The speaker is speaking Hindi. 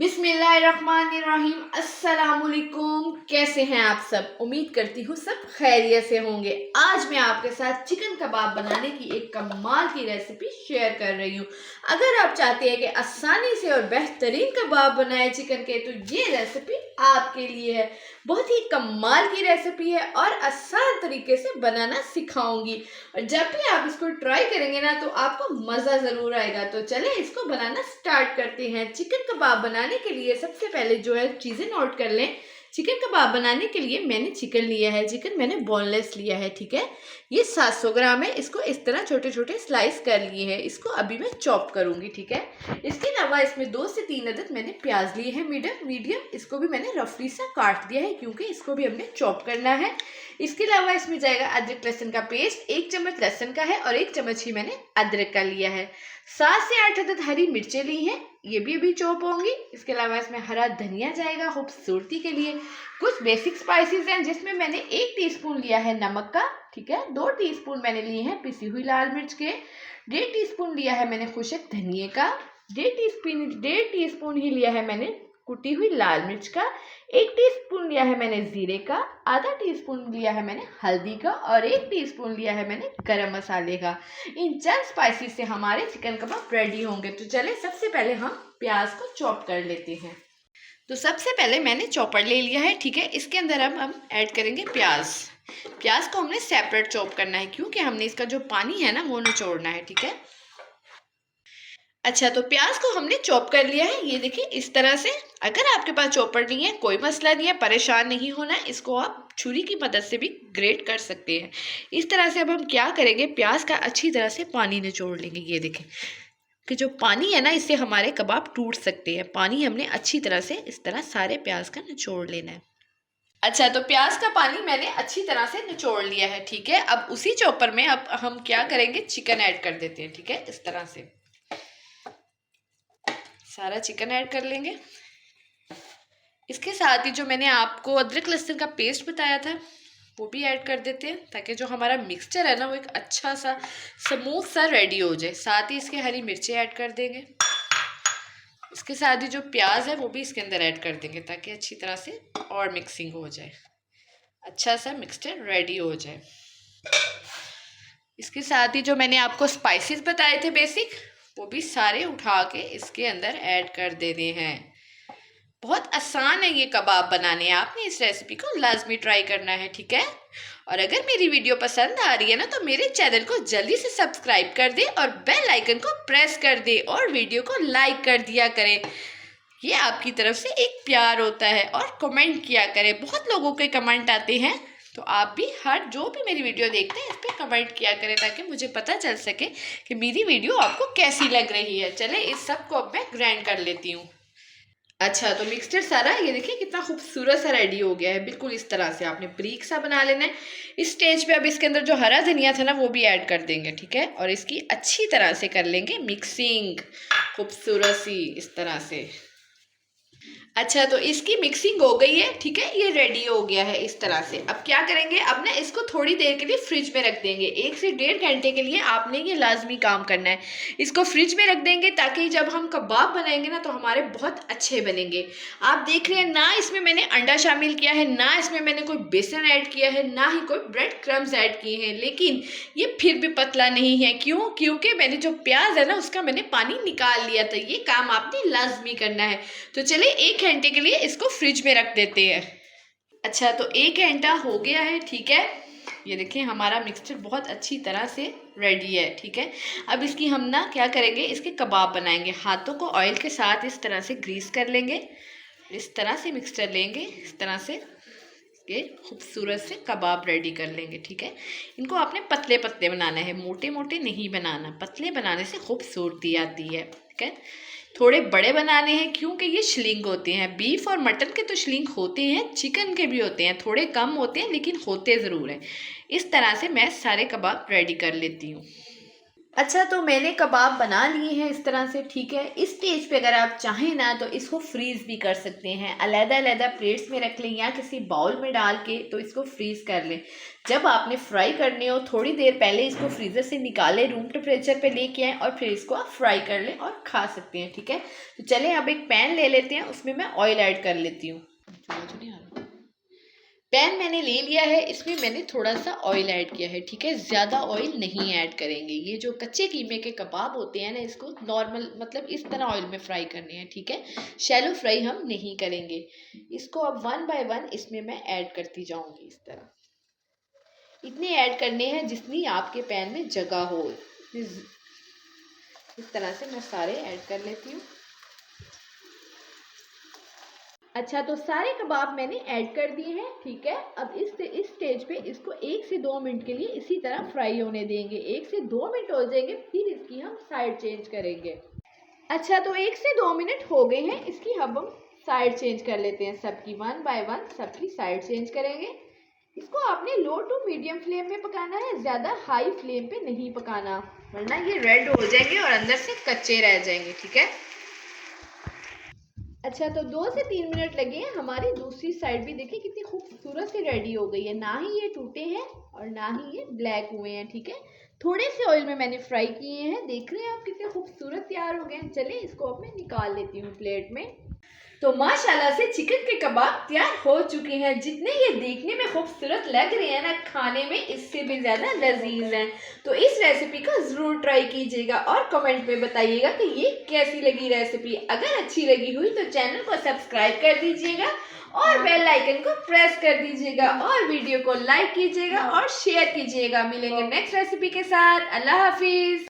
बिस्मिल्लाहिर्रहमानिर्रहीम। अस्सलामुअलैकुम। कैसे हैं आप सब? उम्मीद करती हूँ सब खैरियत से होंगे। आज मैं आपके साथ चिकन कबाब बनाने की एक कमाल की रेसिपी शेयर कर रही हूँ। अगर आप चाहते हैं कि आसानी से और बेहतरीन कबाब बनाए चिकन के, तो ये रेसिपी आपके लिए है। बहुत ही कमाल की रेसिपी है और आसान तरीके से बनाना सिखाऊंगी। और जब भी आप इसको ट्राई करेंगे ना, तो आपको मज़ा ज़रूर आएगा। तो चलें इसको बनाना स्टार्ट करते हैं। चिकन कबाब बनाने के लिए सबसे पहले जो है चीज़ें नोट कर लें। चिकन कबाब बनाने के लिए मैंने चिकन लिया है। चिकन मैंने बोनलेस लिया है, ठीक है। ये 700 ग्राम है। इसको इस तरह छोटे छोटे स्लाइस कर लिए हैं। इसको अभी मैं चॉप करूंगी, ठीक है। इसके अलावा इसमें 2 से 3 अदद मैंने प्याज लिए हैं, मीडियम। इसको भी मैंने रफली सा काट दिया है, क्योंकि इसको भी हमने चॉप करना है। इसके अलावा इसमें जाएगा अदरक लहसुन का पेस्ट। 1 चम्मच लहसुन का है और 1 चम्मच ही मैंने अदरक का लिया है। 7 से 8 अदद हरी मिर्चें ली हैं, ये भी अभी चॉप होंगी। इसके अलावा इसमें हरा धनिया जाएगा खूबसूरती के लिए। कुछ बेसिक स्पाइसेस हैं, जिसमें मैंने 1 टीस्पून लिया है नमक का, ठीक है। 2 टीस्पून मैंने लिए हैं पिसी हुई लाल मिर्च के। 1.5 टीस्पून लिया है मैंने खुशक धनिए का। 1.5 टीस्पून ही लिया है मैंने कुटी हुई लाल मिर्च का। 1 टीस्पून लिया है मैंने जीरे का। आधा टीस्पून लिया है मैंने हल्दी का और 1 टीस्पून लिया है मैंने गरम मसाले का। इन चंद स्पाइसेस से हमारे चिकन कबाब रेडी होंगे। तो चले सबसे पहले हम प्याज को चॉप कर लेते हैं। तो सबसे पहले मैंने चॉपर ले लिया है, ठीक है। इसके अंदर हम ऐड करेंगे प्याज। प्याज को हमने सेपरेट चॉप करना है, क्योंकि हमने इसका जो पानी है ना वो निचोड़ना है, ठीक है। अच्छा, तो प्याज को हमने चॉप कर लिया है, ये देखिए इस तरह से। अगर आपके पास चॉपर नहीं है कोई मसला नहीं है, परेशान नहीं होना है। इसको आप छुरी की मदद से भी ग्रेट कर सकते हैं। इस तरह से अब हम क्या करेंगे, प्याज का अच्छी तरह से पानी निचोड़ लेंगे। ये देखें कि जो पानी है ना, इससे हमारे कबाब टूट सकते हैं। पानी हमने अच्छी तरह से इस तरह सारे प्याज का निचोड़ लेना है। अच्छा, तो प्याज का पानी मैंने अच्छी तरह से निचोड़ लिया है, ठीक है। अब उसी चॉपर में अब हम क्या करेंगे, चिकन ऐड कर देते हैं, ठीक है। इस तरह से सारा चिकन ऐड कर लेंगे। इसके साथ ही जो मैंने आपको अदरक लहसुन का पेस्ट बताया था वो भी ऐड कर देते हैं, ताकि जो हमारा मिक्सचर है ना वो एक अच्छा सा स्मूथ सा रेडी हो जाए। साथ ही इसके हरी मिर्चें ऐड कर देंगे। इसके साथ ही जो प्याज है वो भी इसके अंदर ऐड कर देंगे, ताकि अच्छी तरह से और मिक्सिंग हो जाए, अच्छा सा मिक्सचर रेडी हो जाए। इसके साथ ही जो मैंने आपको स्पाइसेस बताए थे बेसिक, वो भी सारे उठा के इसके अंदर ऐड कर देने हैं। बहुत आसान है ये कबाब बनाने। आपने इस रेसिपी को लाजमी ट्राई करना है, ठीक है। और अगर मेरी वीडियो पसंद आ रही है ना, तो मेरे चैनल को जल्दी से सब्सक्राइब कर दे और बेल आइकन को प्रेस कर दे और वीडियो को लाइक कर दिया करें। ये आपकी तरफ से एक प्यार होता है। और कमेंट किया करें, बहुत लोगों के कमेंट आते हैं, तो आप भी हर जो भी मेरी वीडियो देखते हैं इस पर कमेंट किया करें, ताकि मुझे पता चल सके कि मेरी वीडियो आपको कैसी लग रही है। चले इस सब को अब मैं ग्राइंड कर लेती हूँ। अच्छा, तो मिक्सचर सारा ये देखिए कितना खूबसूरत सा रेडी हो गया है। बिल्कुल इस तरह से आपने बारीक सा बना लेना है। इस स्टेज पे अब इसके अंदर जो हरा धनिया था ना वो भी ऐड कर देंगे, ठीक है। और इसकी अच्छी तरह से कर लेंगे मिक्सिंग, खूबसूरत सी इस तरह से। अच्छा, तो इसकी मिक्सिंग हो गई है, ठीक है। ये रेडी हो गया है इस तरह से। अब क्या करेंगे, अब ना इसको थोड़ी देर के लिए फ्रिज में रख देंगे। 1 से 1.5 घंटे के लिए आपने ये लाजमी काम करना है। इसको फ्रिज में रख देंगे, ताकि जब हम कबाब बनाएंगे ना तो हमारे बहुत अच्छे बनेंगे। आप देख रहे हैं ना, इसमें मैंने अंडा शामिल किया है, ना इसमें मैंने कोई बेसन ऐड किया है, ना ही कोई ब्रेड क्रम्स ऐड किए हैं, लेकिन ये फिर भी पतला नहीं है। क्यों? क्योंकि मैंने जो प्याज है ना उसका मैंने पानी निकाल लिया था। ये काम आपने लाजमी करना है। तो चलिए 1 घंटे के लिए इसको फ्रिज में रख देते हैं। अच्छा, तो 1 घंटा हो गया है, ठीक है। ये देखिए हमारा मिक्सचर बहुत अच्छी तरह से रेडी है, ठीक है। अब इसकी हम ना क्या करेंगे, इसके कबाब बनाएंगे। हाथों को ऑयल के साथ इस तरह से ग्रीस कर लेंगे। इस तरह से मिक्सचर लेंगे, इस तरह से ये खूबसूरत से कबाब रेडी कर लेंगे, ठीक है। इनको आपने पतले पतले बनाना है, मोटे मोटे नहीं बनाना। पतले बनाने से खूबसूरती आती है, ठीक है। थोड़े बड़े बनाने हैं, क्योंकि ये श्लिंग होते हैं। बीफ और मटन के तो श्लिंग होते हैं, चिकन के भी होते हैं, थोड़े कम होते हैं लेकिन होते ज़रूर हैं। इस तरह से मैं सारे कबाब रेडी कर लेती हूँ। अच्छा, तो मैंने कबाब बना लिए हैं इस तरह से, ठीक है। इस स्टेज पे अगर आप चाहें ना तो इसको फ्रीज़ भी कर सकते हैं, अलग-अलग प्लेट्स में रख लें या किसी बाउल में डाल के तो इसको फ्रीज़ कर लें। जब आपने फ्राई करने हो थोड़ी देर पहले इसको फ्रीज़र से निकालें, रूम टेम्परेचर पे लेके आएँ और फिर इसको आप फ्राई कर लें और खा सकते हैं, ठीक है। तो चलें अब एक पैन ले लेते हैं, उसमें मैं ऑयल ऐड कर लेती हूँ। पैन मैंने ले लिया है, इसमें मैंने थोड़ा सा ऑयल ऐड किया है, ठीक है। ज़्यादा ऑयल नहीं ऐड करेंगे। ये जो कच्चे कीमे के कबाब होते हैं ना, इसको नॉर्मल मतलब इस तरह ऑयल में फ्राई करने हैं, ठीक है। शैलो फ्राई हम नहीं करेंगे। इसको अब 1 बाय 1 इसमें मैं ऐड करती जाऊंगी। इस तरह इतने ऐड करने हैं जितनी आपके पैन में जगह हो। इस तरह से मैं सारे ऐड कर लेती हूँ। अच्छा, तो सारे कबाब मैंने ऐड कर दिए हैं, ठीक है। अब इस स्टेज पे इसको 1 से 2 मिनट के लिए इसी तरह फ्राई होने देंगे। 1 से 2 मिनट हो जाएंगे, फिर इसकी हम साइड चेंज करेंगे। अच्छा, तो 1 से 2 मिनट हो गए हैं, इसकी अब हम साइड चेंज कर लेते हैं। सबकी 1 बाय 1 सबकी साइड चेंज करेंगे। इसको आपने लो टू मीडियम फ्लेम में पकाना है, ज़्यादा हाई फ्लेम पे नहीं पकाना, वरना ये रेड हो जाएंगे और अंदर से कच्चे रह जाएंगे, ठीक है। अच्छा, तो 2 से 3 मिनट लगे हैं। हमारी दूसरी साइड भी देखिए कितनी खूबसूरत से रेडी हो गई है। ना ही ये टूटे हैं और ना ही ये ब्लैक हुए हैं, ठीक है। थोड़े से ऑयल में मैंने फ्राई किए हैं। देख रहे हैं आप कितने खूबसूरत तैयार हो गए हैं। चलिए इसको अब मैं निकाल लेती हूँ प्लेट में। तो माशाल्लाह से चिकन के कबाब तैयार हो चुके हैं। जितने ये देखने में खूबसूरत लग रहे हैं ना, खाने में इससे भी ज़्यादा लजीज हैं। तो इस रेसिपी को ज़रूर ट्राई कीजिएगा और कमेंट में बताइएगा कि ये कैसी लगी रेसिपी। अगर अच्छी लगी हुई तो चैनल को सब्सक्राइब कर दीजिएगा और बेल आइकन को प्रेस कर दीजिएगा और वीडियो को लाइक कीजिएगा और शेयर कीजिएगा। मिलेंगे नेक्स्ट रेसिपी के साथ। अल्लाह हाफिज़।